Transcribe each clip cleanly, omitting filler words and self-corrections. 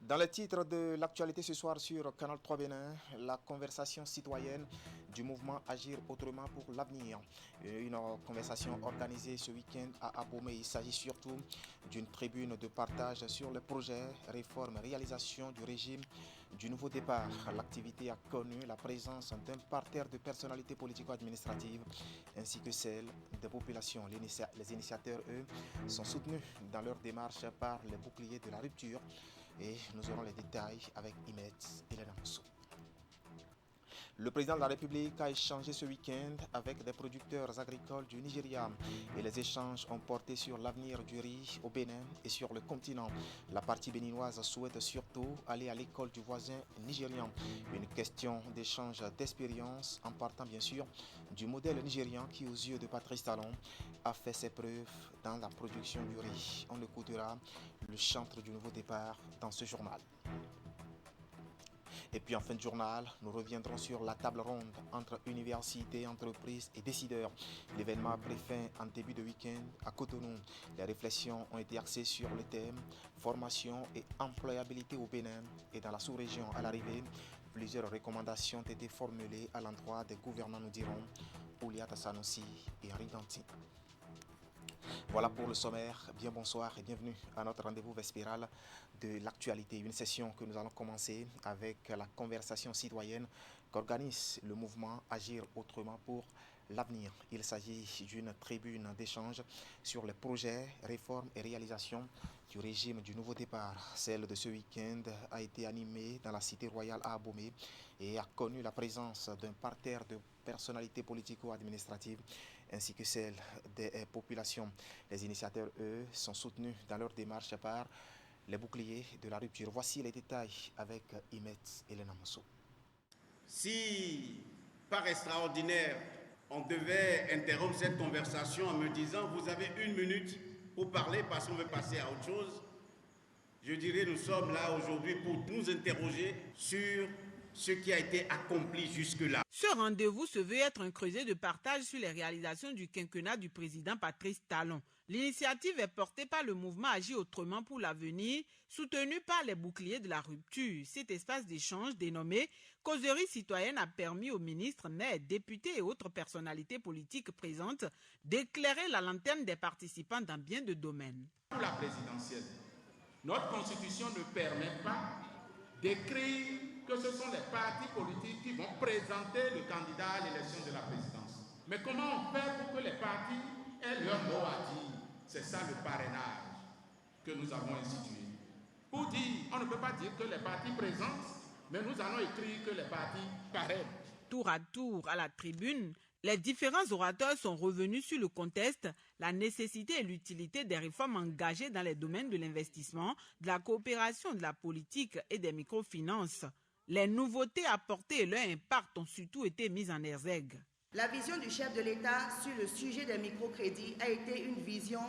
Dans le titre de l'actualité ce soir sur Canal 3 Bénin, la conversation citoyenne du mouvement Agir autrement pour l'avenir. Une conversation organisée ce week-end à Abomey. Il s'agit surtout d'une tribune de partage sur les projets, réformes, réalisation du régime du nouveau départ. L'activité a connu la présence d'un parterre de personnalités politico-administratives ainsi que celle des populations. Les initiateurs, eux, sont soutenus dans leur démarche par les boucliers de la rupture. Et nous aurons les détails avec Imet et Elena Moussou. Le président de la République a échangé ce week-end avec des producteurs agricoles du Nigeria et les échanges ont porté sur l'avenir du riz au Bénin et sur le continent. La partie béninoise souhaite surtout aller à l'école du voisin nigérian. Une question d'échange d'expérience en partant bien sûr du modèle nigérian qui aux yeux de Patrice Talon a fait ses preuves dans la production du riz. On écoutera le chantre du nouveau départ dans ce journal. Et puis en fin de journal, nous reviendrons sur la table ronde entre universités, entreprises et décideurs. L'événement a pris fin en début de week-end à Cotonou. Les réflexions ont été axées sur le thème formation et employabilité au Bénin et dans la sous-région. À l'arrivée, plusieurs recommandations ont été formulées à l'endroit des gouvernants, nous dirons, Ouliata Sanossi et Henri Danti. Voilà pour le sommaire. Bien bonsoir et bienvenue à notre rendez-vous vespéral de l'actualité. Une session que nous allons commencer avec la conversation citoyenne qu'organise le mouvement Agir autrement pour l'avenir. Il s'agit d'une tribune d'échange sur les projets, réformes et réalisations du régime du nouveau départ. Celle de ce week-end a été animée dans la cité royale à Abomey et a connu la présence d'un parterre de personnalités politico-administratives ainsi que celle des populations. Les initiateurs, eux, sont soutenus dans leur démarche par les boucliers de la rupture. Voici les détails avec Imet et Elena Moussou. Si, par extraordinaire, on devait interrompre cette conversation en me disant « vous avez 1 minute pour parler parce qu'on veut passer à autre chose », je dirais nous sommes là aujourd'hui pour nous interroger sur ce qui a été accompli jusque-là. Ce rendez-vous se veut être un creuset de partage sur les réalisations du quinquennat du président Patrice Talon. L'initiative est portée par le mouvement Agir autrement pour l'avenir, soutenu par les boucliers de la rupture. Cet espace d'échange dénommé Causerie citoyenne a permis aux ministres, maires, députés et autres personnalités politiques présentes d'éclairer la lanterne des participants dans bien de domaines. Pour la présidentielle, notre constitution ne permet pas d'écrire que ce sont les partis politiques qui vont présenter le candidat à l'élection de la présidence. Mais comment on fait pour que les partis aient leur mot à dire? C'est ça le parrainage que nous avons institué. Pour dire, on ne peut pas dire que les partis présentent, mais nous allons écrire que les partis parrainent. Tour à tour à la tribune, les différents orateurs sont revenus sur le contexte, la nécessité et l'utilité des réformes engagées dans les domaines de l'investissement, de la coopération, de la politique et des microfinances. Les nouveautés apportées et leur impact ont surtout été mises en exergue. La vision du chef de l'État sur le sujet des microcrédits a été une vision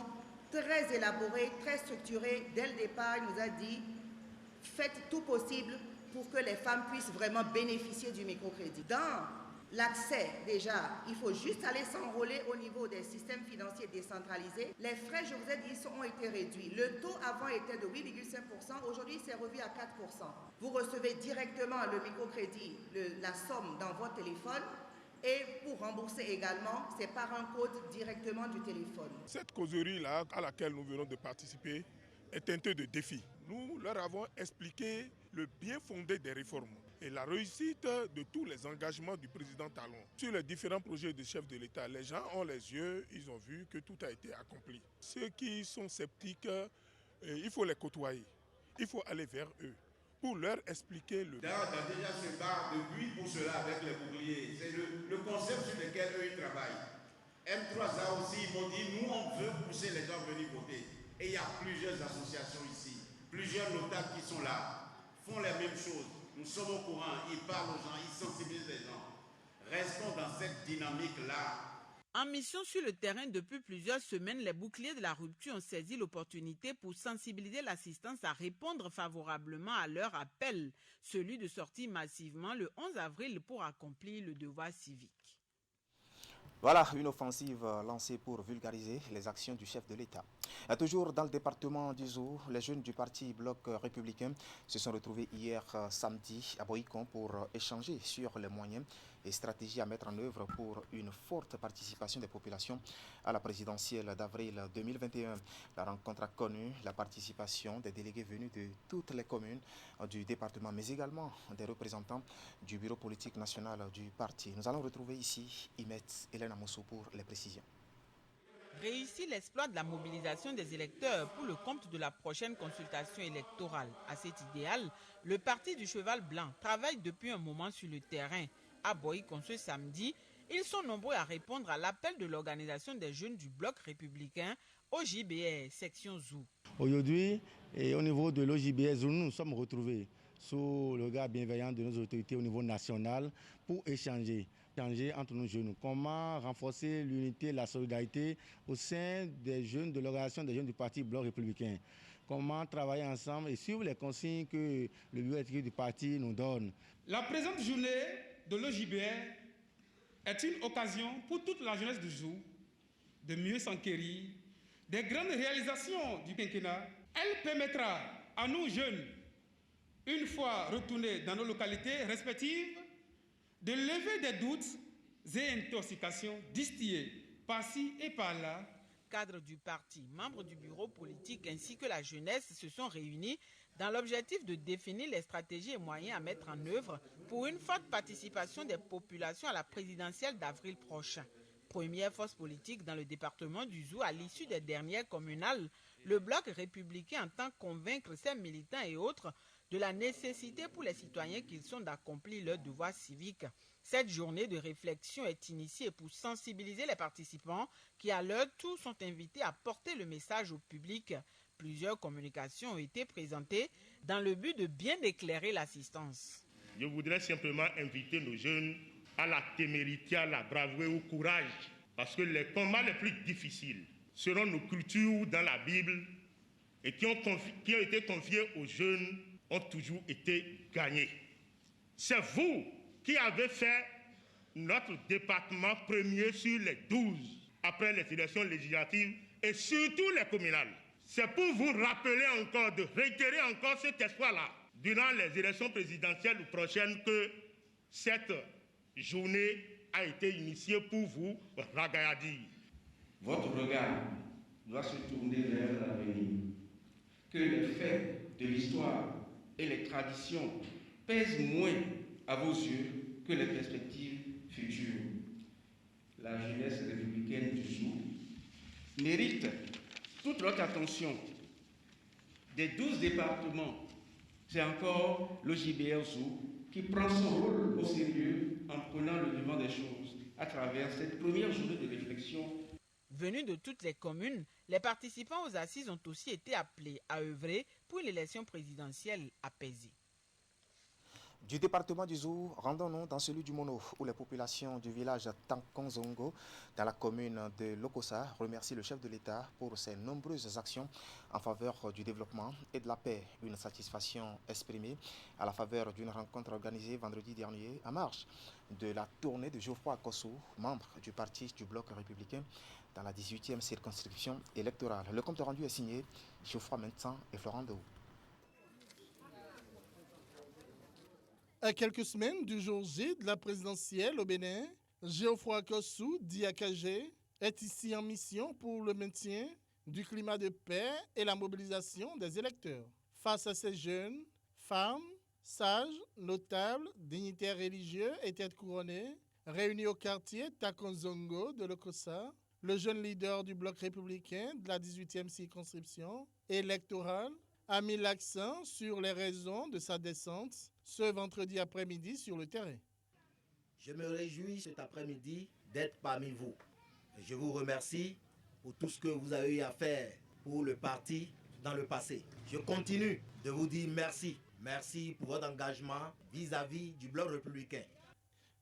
très élaborée, très structurée. Dès le départ, il nous a dit « faites tout possible pour que les femmes puissent vraiment bénéficier du microcrédit ». Dans l'accès, déjà, il faut juste aller s'enrôler au niveau des systèmes financiers décentralisés. Les frais, je vous ai dit, ont été réduits. Le taux avant était de 8,5%, aujourd'hui c'est revu à 4%. Vous recevez directement le microcrédit, la somme dans votre téléphone. Et pour rembourser également, c'est par un code directement du téléphone. Cette causerie-là, à laquelle nous venons de participer, est teintée de défis. Nous leur avons expliqué le bien fondé des réformes et la réussite de tous les engagements du président Talon. Sur les différents projets de chef de l'État, les gens ont les yeux, ils ont vu que tout a été accompli. Ceux qui sont sceptiques, il faut les côtoyer, il faut aller vers eux pour leur expliquer le... D'ailleurs, on a déjà ce bar de buis pour cela avec les boucliers. C'est le concept sur lequel eux ils travaillent. M3A aussi, ils m'ont dit, nous on veut pousser les gens à venir voter. Et il y a plusieurs associations ici, plusieurs notables qui sont là, font la même chose. Nous sommes au courant, ils parlent aux gens, ils sensibilisent les gens. Restons dans cette dynamique-là. En mission sur le terrain depuis plusieurs semaines, les boucliers de la rupture ont saisi l'opportunité pour sensibiliser l'assistance à répondre favorablement à leur appel, celui de sortir massivement le 11 avril pour accomplir le devoir civique. Voilà une offensive lancée pour vulgariser les actions du chef de l'État. Toujours dans le département du Zou, les jeunes du parti Bloc républicain se sont retrouvés hier samedi à Boïcon pour échanger sur les moyens et stratégies à mettre en œuvre pour une forte participation des populations à la présidentielle d'avril 2021. La rencontre a connu la participation des délégués venus de toutes les communes du département, mais également des représentants du bureau politique national du parti. Nous allons retrouver ici Imet Hélène Amoussou pour les précisions. Réussit l'exploit de la mobilisation des électeurs pour le compte de la prochaine consultation électorale. À cet idéal, le parti du Cheval Blanc travaille depuis un moment sur le terrain. À Boïcon ce samedi, ils sont nombreux à répondre à l'appel de l'organisation des jeunes du Bloc républicain OJBR, section Zou. Aujourd'hui, au niveau de l'OJBR Zou, nous nous sommes retrouvés sous le regard bienveillant de nos autorités au niveau national pour échanger entre nos jeunes. Comment renforcer l'unité et la solidarité au sein des jeunes de l'organisation des jeunes du Parti Bloc républicain. Comment travailler ensemble et suivre les consignes que le bureau exécutif du parti nous donne. La présente journée de l'OJBR est une occasion pour toute la jeunesse du Zou de mieux s'enquérir des grandes réalisations du quinquennat. Elle permettra à nous jeunes, une fois retournés dans nos localités respectives, de lever des doutes et intoxications distillées par-ci et par-là. Cadres du parti, membres du bureau politique ainsi que la jeunesse se sont réunis dans l'objectif de définir les stratégies et moyens à mettre en œuvre pour une forte participation des populations à la présidentielle d'avril prochain. Première force politique dans le département du Zou à l'issue des dernières communales, le Bloc républicain entend convaincre ses militants et autres de la nécessité pour les citoyens qu'ils sont d'accomplir leur devoir civique. Cette journée de réflexion est initiée pour sensibiliser les participants qui à leur tour sont invités à porter le message au public. Plusieurs communications ont été présentées dans le but de bien éclairer l'assistance. Je voudrais simplement inviter nos jeunes à la témérité, à la bravoure, au courage, parce que les combats les plus difficiles seront nos cultures dans la Bible et qui ont été confiés aux jeunes ont toujours été gagnés. C'est vous qui avez fait notre département premier sur les 12 après les élections législatives et surtout les communales. C'est pour vous rappeler encore, de réitérer encore cet espoir-là durant les élections présidentielles prochaines que cette journée a été initiée pour vous ragaillardir. Votre regard doit se tourner vers l'avenir. Que les faits de l'histoire et les traditions pèsent moins à vos yeux que les perspectives futures. La jeunesse républicaine du Zou mérite toute notre attention. Des 12 départements, c'est encore l'OJBR Zou qui prend son rôle au sérieux en prenant le devant des choses à travers cette première journée de réflexion. Venus de toutes les communes, les participants aux assises ont aussi été appelés à œuvrer pour une élection présidentielle apaisée. Du département du Zou, rendons-nous dans celui du Mono, où les populations du village Tankonzongo, dans la commune de Lokossa, remercient le chef de l'État pour ses nombreuses actions en faveur du développement et de la paix. Une satisfaction exprimée à la faveur d'une rencontre organisée vendredi dernier à marge de la tournée de Geoffroy Akossou, membre du parti du Bloc républicain, dans la 18e circonscription électorale. Le compte rendu est signé Geoffroy Mentan et Florent Dehaut. À quelques semaines du jour J de la présidentielle au Bénin, Geoffroy Akossou, dit AKG, est ici en mission pour le maintien du climat de paix et la mobilisation des électeurs. Face à ces jeunes, femmes, sages, notables, dignitaires religieux et têtes couronnées, réunis au quartier Takonzongo de Lokossa, le jeune leader du Bloc républicain de la 18e circonscription électorale a mis l'accent sur les raisons de sa descente ce vendredi après-midi sur le terrain. Je me réjouis cet après-midi d'être parmi vous. Je vous remercie pour tout ce que vous avez eu à faire pour le parti dans le passé. Je continue de vous dire merci. Merci pour votre engagement vis-à-vis du Bloc républicain.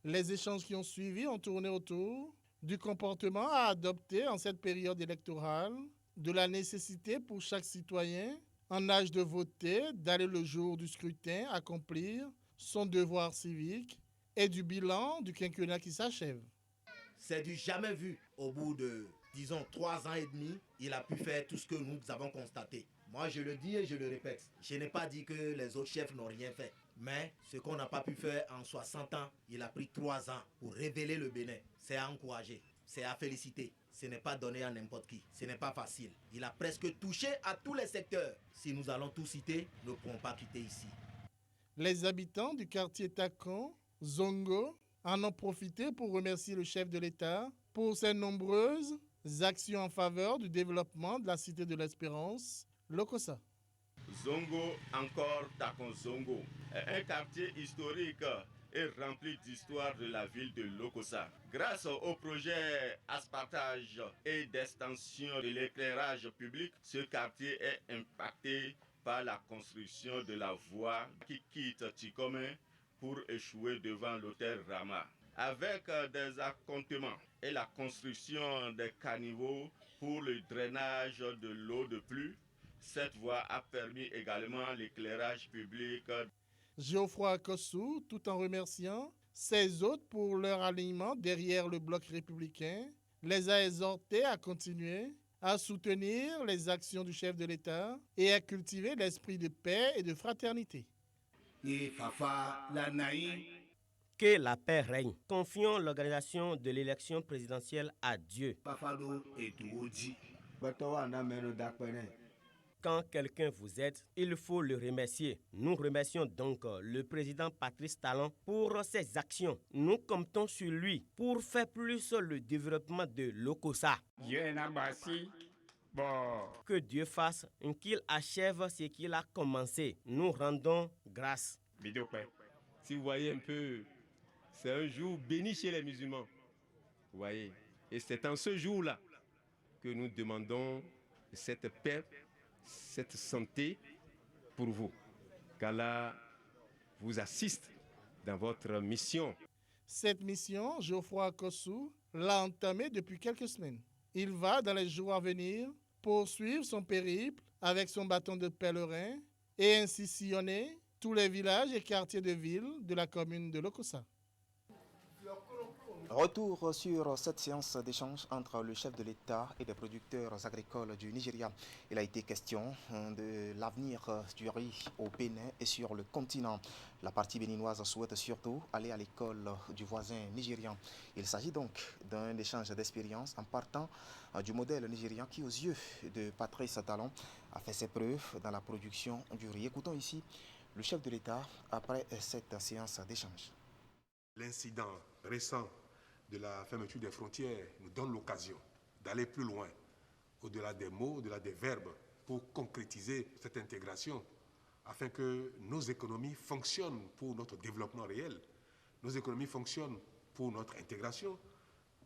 Les échanges qui ont suivi ont tourné autour du comportement à adopter en cette période électorale, de la nécessité pour chaque citoyen en âge de voter d'aller le jour du scrutin accomplir son devoir civique et du bilan du quinquennat qui s'achève. C'est du jamais vu au bout de disons 3 ans et demi, il a pu faire tout ce que nous avons constaté. Moi, je le dis et je le répète. Je n'ai pas dit que les autres chefs n'ont rien fait. Mais ce qu'on n'a pas pu faire en 60 ans, il a pris 3 ans pour révéler le Bénin. C'est à encourager, c'est à féliciter. Ce n'est pas donné à n'importe qui. Ce n'est pas facile. Il a presque touché à tous les secteurs. Si nous allons tout citer, nous ne pourrons pas quitter ici. Les habitants du quartier Takon, Zongo, en ont profité pour remercier le chef de l'État pour ses nombreuses actions en faveur du développement de la cité de l'Espérance, Lokossa. Zongo, encore Takon Zongo, un quartier historique et rempli d'histoire de la ville de Lokossa. Grâce au projet aspartage et d'extension de l'éclairage public, ce quartier est impacté par la construction de la voie qui quitte Tikome pour échouer devant l'hôtel Rama. Avec des accomptements et la construction des caniveaux pour le drainage de l'eau de pluie, cette voie a permis également l'éclairage public. Geoffroy Akosu, tout en remerciant ses hôtes pour leur alignement derrière le bloc républicain, les a exhortés à continuer à soutenir les actions du chef de l'État et à cultiver l'esprit de paix et de fraternité. Que la paix règne. Confions l'organisation de l'élection présidentielle à Dieu. Quand quelqu'un vous aide, il faut le remercier. Nous remercions donc le président Patrice Talon pour ses actions. Nous comptons sur lui pour faire plus le développement de Lokossa. Que Dieu fasse qu'il achève ce qu'il a commencé. Nous rendons grâce. Si vous voyez un peu, c'est un jour béni chez les musulmans. Vous voyez, et c'est en ce jour-là que nous demandons cette paix, cette santé pour vous. Qu'Allah vous assiste dans votre mission. Cette mission, Geoffroy Akosu l'a entamée depuis quelques semaines. Il va, dans les jours à venir, poursuivre son périple avec son bâton de pèlerin et ainsi sillonner tous les villages et quartiers de ville de la commune de Lokossa. Retour sur cette séance d'échange entre le chef de l'État et des producteurs agricoles du Nigeria. Il a été question de l'avenir du riz au Bénin et sur le continent. La partie béninoise souhaite surtout aller à l'école du voisin nigérian. Il s'agit donc d'un échange d'expérience en partant du modèle nigérian qui, aux yeux de Patrice Talon, a fait ses preuves dans la production du riz. Écoutons ici le chef de l'État après cette séance d'échange. L'incident récent de la fermeture des frontières nous donne l'occasion d'aller plus loin, au-delà des mots, au-delà des verbes, pour concrétiser cette intégration, afin que nos économies fonctionnent pour notre développement réel, nos économies fonctionnent pour notre intégration,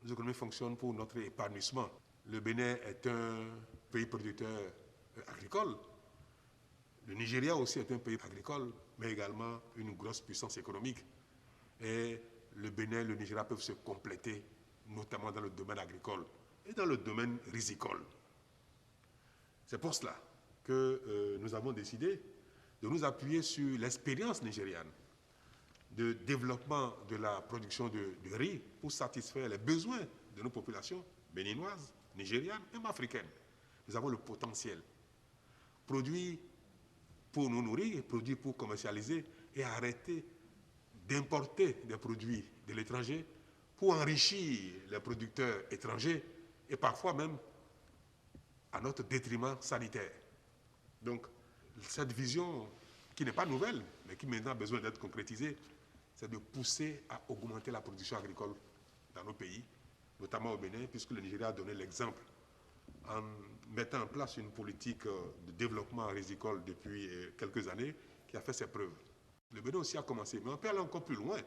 nos économies fonctionnent pour notre épanouissement. Le Bénin est un pays producteur agricole. Le Nigeria aussi est un pays agricole, mais également une grosse puissance économique. Et le Bénin et le Nigeria peuvent se compléter, notamment dans le domaine agricole et dans le domaine risicole. C'est pour cela que nous avons décidé de nous appuyer sur l'expérience nigériane de développement de la production de riz pour satisfaire les besoins de nos populations béninoises, nigérianes et même africaines. Nous avons le potentiel. Produire pour nous nourrir, produire pour commercialiser et arrêter d'importer des produits de l'étranger pour enrichir les producteurs étrangers et parfois même à notre détriment sanitaire. Donc, cette vision qui n'est pas nouvelle, mais qui maintenant a besoin d'être concrétisée, c'est de pousser à augmenter la production agricole dans nos pays, notamment au Bénin, puisque le Nigeria a donné l'exemple en mettant en place une politique de développement rizicole depuis quelques années qui a fait ses preuves. Le Bénin aussi a commencé, mais on peut aller encore plus loin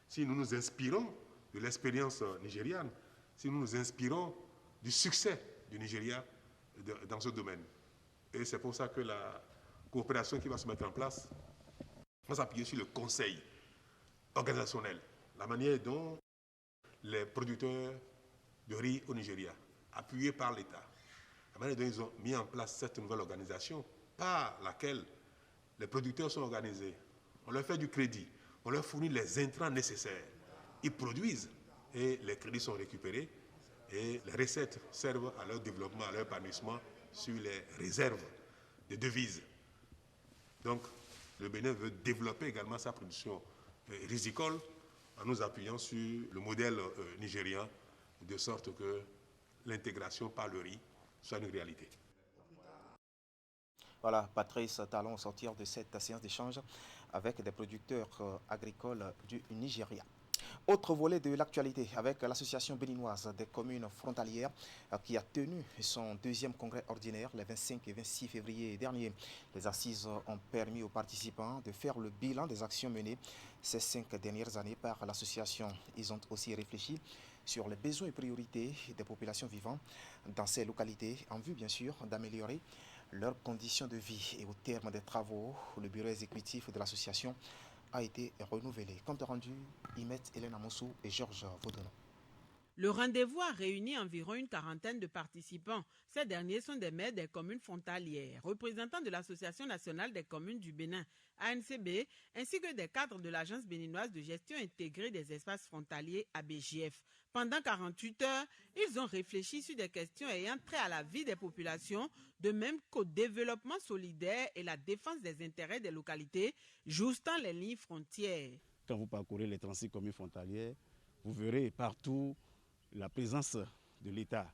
si nous nous inspirons de l'expérience nigériane, si nous nous inspirons du succès du Nigeria dans ce domaine. Et c'est pour ça que la coopération qui va se mettre en place va s'appuyer sur le conseil organisationnel, la manière dont les producteurs de riz au Nigeria, appuyés par l'État, la manière dont ils ont mis en place cette nouvelle organisation par laquelle les producteurs sont organisés. On leur fait du crédit, on leur fournit les intrants nécessaires. Ils produisent et les crédits sont récupérés et les recettes servent à leur développement, à leur épanouissement sur les réserves de devises. Donc, le Bénin veut développer également sa production rizicole en nous appuyant sur le modèle nigérian, de sorte que l'intégration par le riz soit une réalité. Voilà, Patrice Talon, sortir de cette séance d'échange avec des producteurs agricoles du Nigeria. Autre volet de l'actualité avec l'association béninoise des communes frontalières qui a tenu son deuxième congrès ordinaire les 25 et 26 février dernier. Les assises ont permis aux participants de faire le bilan des actions menées ces 5 dernières années par l'association. Ils ont aussi réfléchi sur les besoins et priorités des populations vivant dans ces localités en vue bien sûr d'améliorer leurs conditions de vie. Et au terme des travaux, le bureau exécutif de l'association a été renouvelé. Compte rendu, Imet Hélène Amosou et Georges Vaudonon. Le rendez-vous a réuni environ une quarantaine de participants. Ces derniers sont des maires des communes frontalières, représentants de l'Association nationale des communes du Bénin, ANCB, ainsi que des cadres de l'Agence béninoise de gestion intégrée des espaces frontaliers, ABJF. Pendant 48 heures, ils ont réfléchi sur des questions ayant trait à la vie des populations, de même qu'au développement solidaire et la défense des intérêts des localités, jouxtant les lignes frontières. Quand vous parcourez les 36 communes frontalières, vous verrez partout la présence de l'État.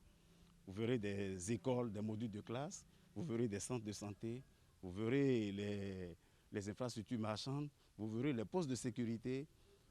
Vous verrez des écoles, des modules de classe, vous verrez des centres de santé, vous verrez les infrastructures marchandes, vous verrez les postes de sécurité,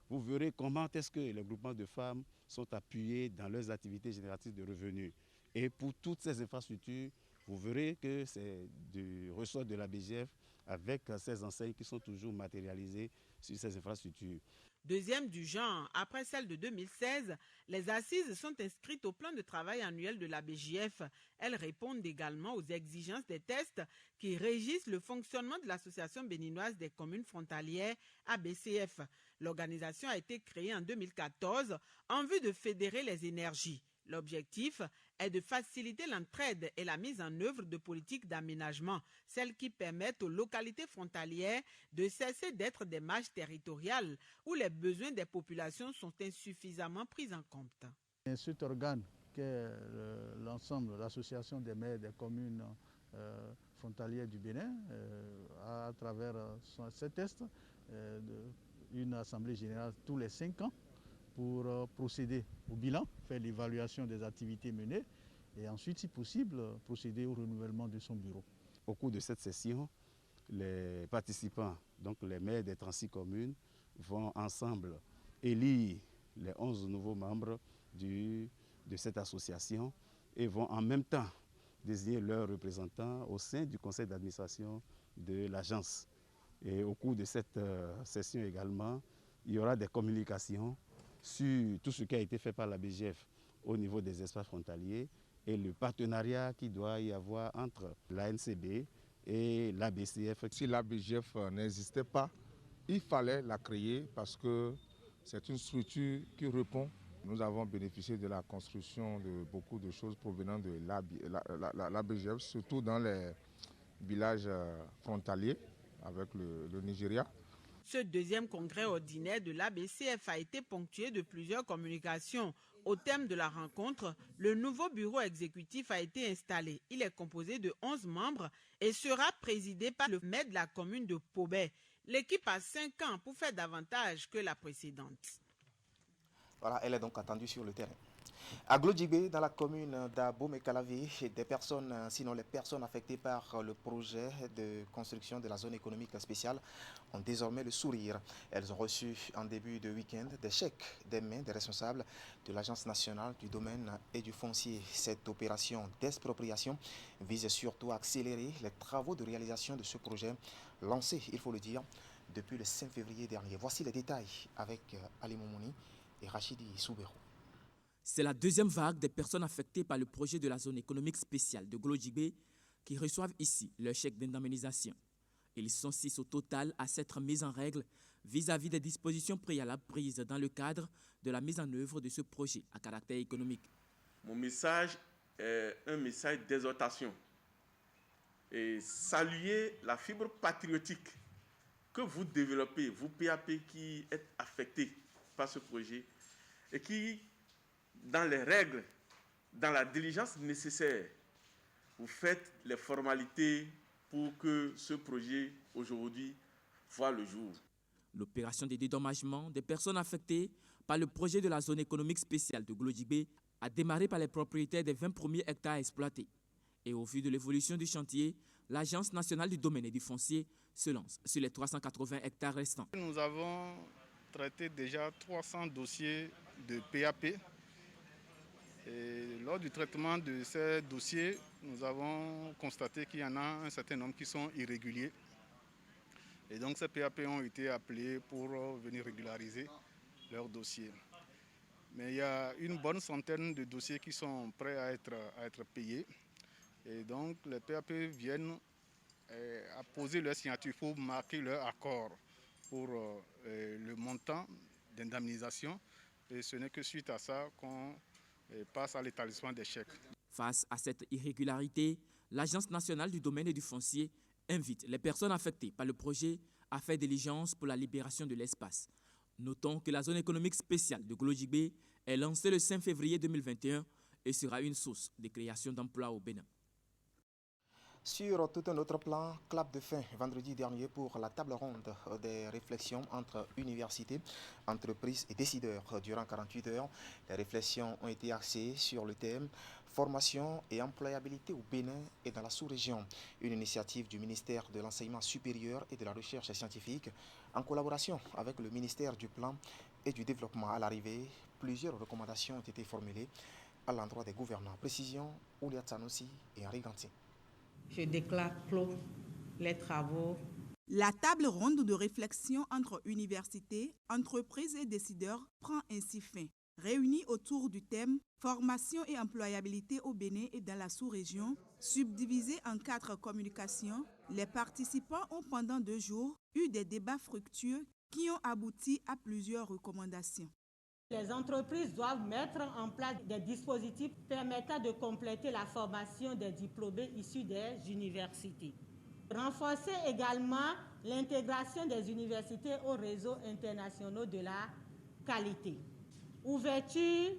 vous verrez comment est-ce que les groupements de femmes sont appuyés dans leurs activités génératrices de revenus. Et pour toutes ces infrastructures, vous verrez que c'est du ressort de la BGF avec ces enseignes qui sont toujours matérialisées sur ces infrastructures. Deuxième du genre, après celle de 2016, les assises sont inscrites au plan de travail annuel de la BJF. Elles répondent également aux exigences des tests qui régissent le fonctionnement de l'Association béninoise des communes frontalières, ABCF. L'organisation a été créée en 2014 en vue de fédérer les énergies. L'objectif est de faciliter l'entraide et la mise en œuvre de politiques d'aménagement, celles qui permettent aux localités frontalières de cesser d'être des marges territoriales où les besoins des populations sont insuffisamment pris en compte. Cet organe qu'est l'ensemble, l'association des maires des communes frontalières du Bénin, à travers ces tests, une assemblée générale tous les 5 ans, pour procéder au bilan, faire l'évaluation des activités menées et ensuite, si possible, procéder au renouvellement de son bureau. Au cours de cette session, les participants, donc les maires des 36 communes, vont ensemble élire les 11 nouveaux membres de cette association et vont en même temps désigner leurs représentants au sein du conseil d'administration de l'agence. Et au cours de cette session également, il y aura des communications sur tout ce qui a été fait par la BGF au niveau des espaces frontaliers et le partenariat qu'il doit y avoir entre l'ANCB et l'ABCF. Si la BGF n'existait pas, il fallait la créer parce que c'est une structure qui répond. Nous avons bénéficié de la construction de beaucoup de choses provenant de la BGF, surtout dans les villages frontaliers avec le Nigeria. Ce deuxième congrès ordinaire de l'ABCF a été ponctué de plusieurs communications. Au thème de la rencontre, le nouveau bureau exécutif a été installé. Il est composé de 11 membres et sera présidé par le maire de la commune de Pobé. L'équipe a 5 ans pour faire davantage que la précédente. Voilà, elle est donc attendue sur le terrain. À Glodjibé, dans la commune d'Abomey-Calavi, des personnes, sinon les personnes affectées par le projet de construction de la zone économique spéciale, ont désormais le sourire. Elles ont reçu en début de week-end des chèques des mains des responsables de l'Agence nationale du domaine et du foncier. Cette opération d'expropriation vise surtout à accélérer les travaux de réalisation de ce projet lancé, il faut le dire, depuis le 5 février dernier. Voici les détails avec Ali Momouni et Rachidi Soubero. C'est la deuxième vague des personnes affectées par le projet de la zone économique spéciale de Glodjibé qui reçoivent ici leur chèque d'indemnisation. Ils sont 6 au total à s'être mis en règle vis-à-vis des dispositions préalables prises dans le cadre de la mise en œuvre de ce projet à caractère économique. Mon message est un message d'exhortation et saluer la fibre patriotique que vous développez, vous PAP qui êtes affectés par ce projet et qui, dans les règles dans la diligence nécessaire, vous faites les formalités pour que ce projet aujourd'hui voit le jour. L'opération de dédommagement des personnes affectées par le projet de la zone économique spéciale de Glodjibé a démarré par les propriétaires des 20 premiers hectares exploités. Et au vu de l'évolution du chantier, l'Agence nationale du domaine et du foncier se lance sur les 380 hectares restants. Nous avons traité déjà 300 dossiers de PAP. Et lors du traitement de ces dossiers, nous avons constaté qu'il y en a un certain nombre qui sont irréguliers. Et donc ces PAP ont été appelés pour venir régulariser leurs dossiers. Mais il y a une bonne centaine de dossiers qui sont prêts à être payés. Et donc les PAP viennent à poser leur signature pour marquer leur accord pour le montant d'indemnisation. Et ce n'est que suite à ça qu'on passe à l'établissement des chèques. Face à cette irrégularité, l'Agence nationale du domaine et du foncier invite les personnes affectées par le projet à faire diligence pour la libération de l'espace. Notons que la zone économique spéciale de Glodjibé est lancée le 5 février 2021 et sera une source de création d'emplois au Bénin. Sur tout un autre plan, clap de fin vendredi dernier pour la table ronde des réflexions entre universités, entreprises et décideurs. Durant 48 heures, les réflexions ont été axées sur le thème formation et employabilité au Bénin et dans la sous-région. Une initiative du ministère de l'Enseignement supérieur et de la Recherche scientifique en collaboration avec le ministère du Plan et du Développement. À l'arrivée, plusieurs recommandations ont été formulées à l'endroit des gouvernants. Précision, Oulia Tsanossi et Henri Ganti. Je déclare clos les travaux. La table ronde de réflexion entre universités, entreprises et décideurs prend ainsi fin. Réunis autour du thème « Formation et employabilité au Bénin et dans la sous-région », subdivisés en 4 communications, les participants ont pendant 2 jours eu des débats fructueux qui ont abouti à plusieurs recommandations. Les entreprises doivent mettre en place des dispositifs permettant de compléter la formation des diplômés issus des universités. Renforcer également l'intégration des universités aux réseaux internationaux de la qualité. Ouverture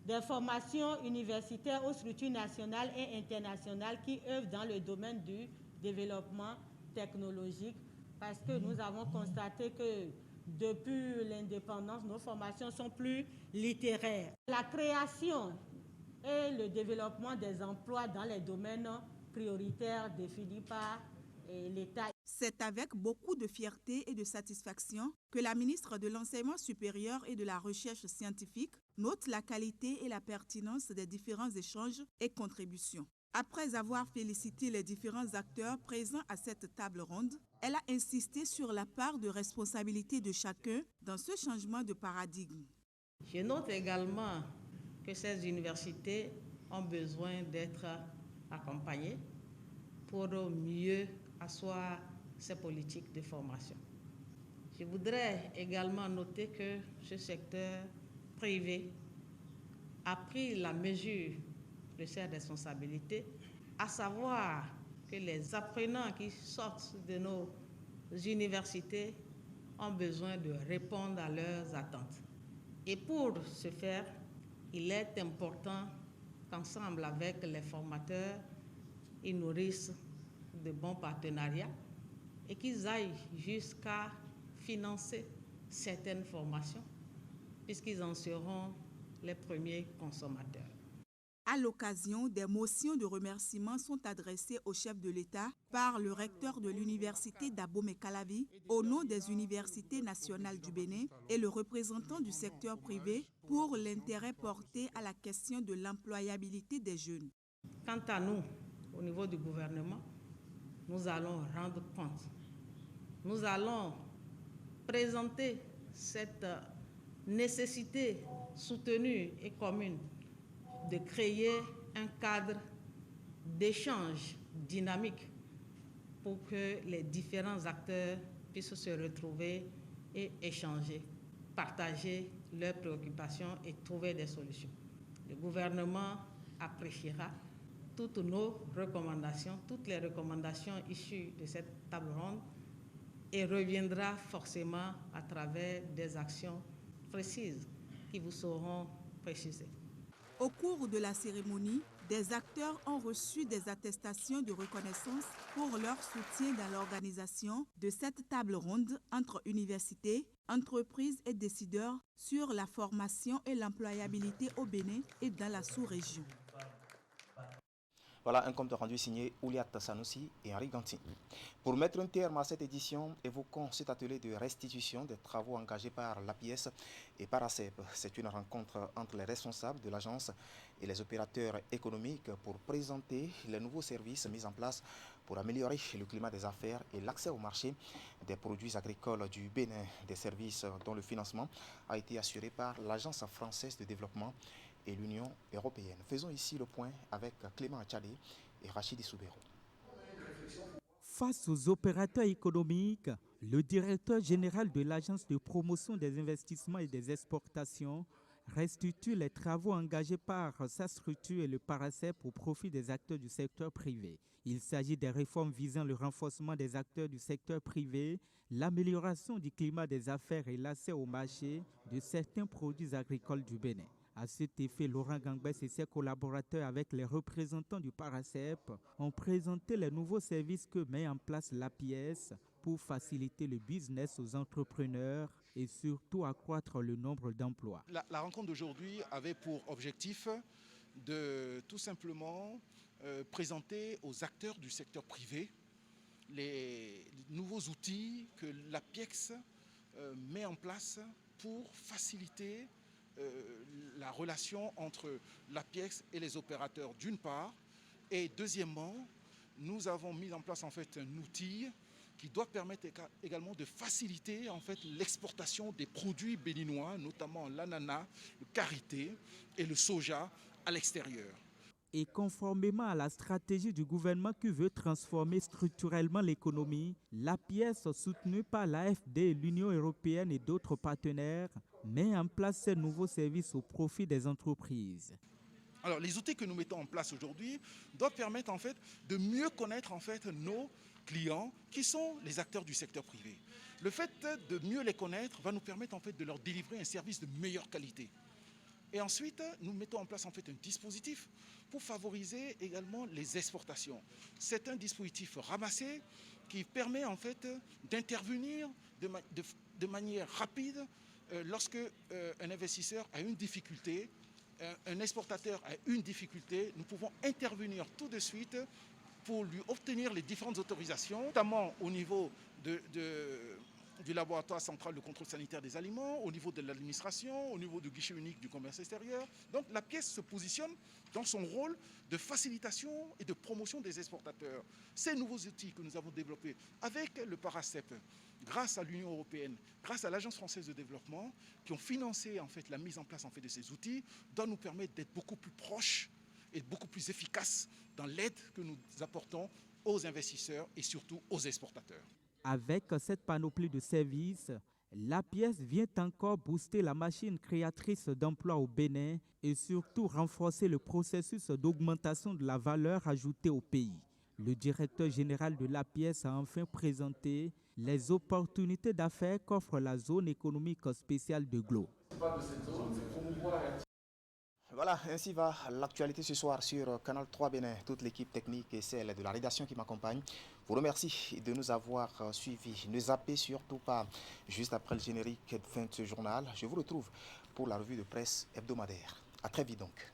des formations universitaires aux structures nationales et internationales qui œuvrent dans le domaine du développement technologique, parce que nous avons constaté que depuis l'indépendance, nos formations sont plus littéraires. La création et le développement des emplois dans les domaines prioritaires définis par l'État. C'est avec beaucoup de fierté et de satisfaction que la ministre de l'Enseignement supérieur et de la Recherche scientifique note la qualité et la pertinence des différents échanges et contributions. Après avoir félicité les différents acteurs présents à cette table ronde, elle a insisté sur la part de responsabilité de chacun dans ce changement de paradigme. Je note également que ces universités ont besoin d'être accompagnées pour mieux asseoir ces politiques de formation. Je voudrais également noter que ce secteur privé a pris la mesure de ses responsabilités, à savoir que les apprenants qui sortent de nos universités ont besoin de répondre à leurs attentes. Et pour ce faire, il est important qu'ensemble avec les formateurs, ils nourrissent de bons partenariats et qu'ils aillent jusqu'à financer certaines formations, puisqu'ils en seront les premiers consommateurs. À l'occasion, des motions de remerciement sont adressées au chef de l'État par le recteur de l'université d'Abomey-Calavi au nom des universités nationales du Bénin et le représentant du secteur privé pour l'intérêt porté à la question de l'employabilité des jeunes. Quant à nous, au niveau du gouvernement, nous allons rendre compte. Nous allons présenter cette nécessité soutenue et commune de créer un cadre d'échange dynamique pour que les différents acteurs puissent se retrouver et échanger, partager leurs préoccupations et trouver des solutions. Le gouvernement appréciera toutes nos recommandations, toutes les recommandations issues de cette table ronde et reviendra forcément à travers des actions précises qui vous seront précisées. Au cours de la cérémonie, des acteurs ont reçu des attestations de reconnaissance pour leur soutien dans l'organisation de cette table ronde entre universités, entreprises et décideurs sur la formation et l'employabilité au Bénin et dans la sous-région. Voilà un compte rendu signé Ouliat Sanoussi et Henri Ganti. Pour mettre un terme à cette édition, évoquons cet atelier de restitution des travaux engagés par l'APIES et Paracep. C'est une rencontre entre les responsables de l'agence et les opérateurs économiques pour présenter les nouveaux services mis en place pour améliorer le climat des affaires et l'accès au marché des produits agricoles du Bénin, des services dont le financement a été assuré par l'Agence française de développement et l'Union européenne. Faisons ici le point avec Clément Achadé et Rachidi Soubero. Face aux opérateurs économiques, le directeur général de l'Agence de promotion des investissements et des exportations restitue les travaux engagés par sa structure et le Paracep au profit des acteurs du secteur privé. Il s'agit des réformes visant le renforcement des acteurs du secteur privé, l'amélioration du climat des affaires et l'accès au marché de certains produits agricoles du Bénin. À cet effet, Laurent Gangbès et ses collaborateurs avec les représentants du Paracep ont présenté les nouveaux services que met en place l'APIES pour faciliter le business aux entrepreneurs et surtout accroître le nombre d'emplois. La rencontre d'aujourd'hui avait pour objectif de tout simplement présenter aux acteurs du secteur privé les nouveaux outils que l'APIEX met en place pour faciliter la relation entre l'APIEX et les opérateurs d'une part, et deuxièmement, nous avons mis en place en fait un outil qui doit permettre également de faciliter en fait l'exportation des produits béninois, notamment l'ananas, le karité et le soja à l'extérieur. Et conformément à la stratégie du gouvernement qui veut transformer structurellement l'économie, l'APIES, soutenue par l'AFD, l'Union européenne et d'autres partenaires, met en place ces nouveaux services au profit des entreprises. Alors, les outils que nous mettons en place aujourd'hui doivent permettre en fait de mieux connaître en fait nos clients qui sont les acteurs du secteur privé. Le fait de mieux les connaître va nous permettre en fait de leur délivrer un service de meilleure qualité. Et ensuite, nous mettons en place en fait un dispositif pour favoriser également les exportations. C'est un dispositif ramassé qui permet en fait d'intervenir de manière rapide lorsque un investisseur a une difficulté, un exportateur a une difficulté, nous pouvons intervenir tout de suite pour lui obtenir les différentes autorisations, notamment au niveau du laboratoire central de contrôle sanitaire des aliments, au niveau de l'administration, au niveau du guichet unique du commerce extérieur. Donc la pièce se positionne dans son rôle de facilitation et de promotion des exportateurs. Ces nouveaux outils que nous avons développés avec le Paracep, grâce à l'Union européenne, grâce à l'Agence française de développement, qui ont financé en fait la mise en place en fait de ces outils, doivent nous permettre d'être beaucoup plus proches et beaucoup plus efficaces dans l'aide que nous apportons aux investisseurs et surtout aux exportateurs. Avec cette panoplie de services, l'APIES vient encore booster la machine créatrice d'emplois au Bénin et surtout renforcer le processus d'augmentation de la valeur ajoutée au pays. Le directeur général de l'APIES a enfin présenté les opportunités d'affaires qu'offre la zone économique spéciale de Glo. Voilà, ainsi va l'actualité ce soir sur Canal 3 Bénin. Toute l'équipe technique et celle de la rédaction qui m'accompagne vous remercie de nous avoir suivis. Ne zappez surtout pas juste après le générique de fin de ce journal. Je vous retrouve pour la revue de presse hebdomadaire. À très vite donc.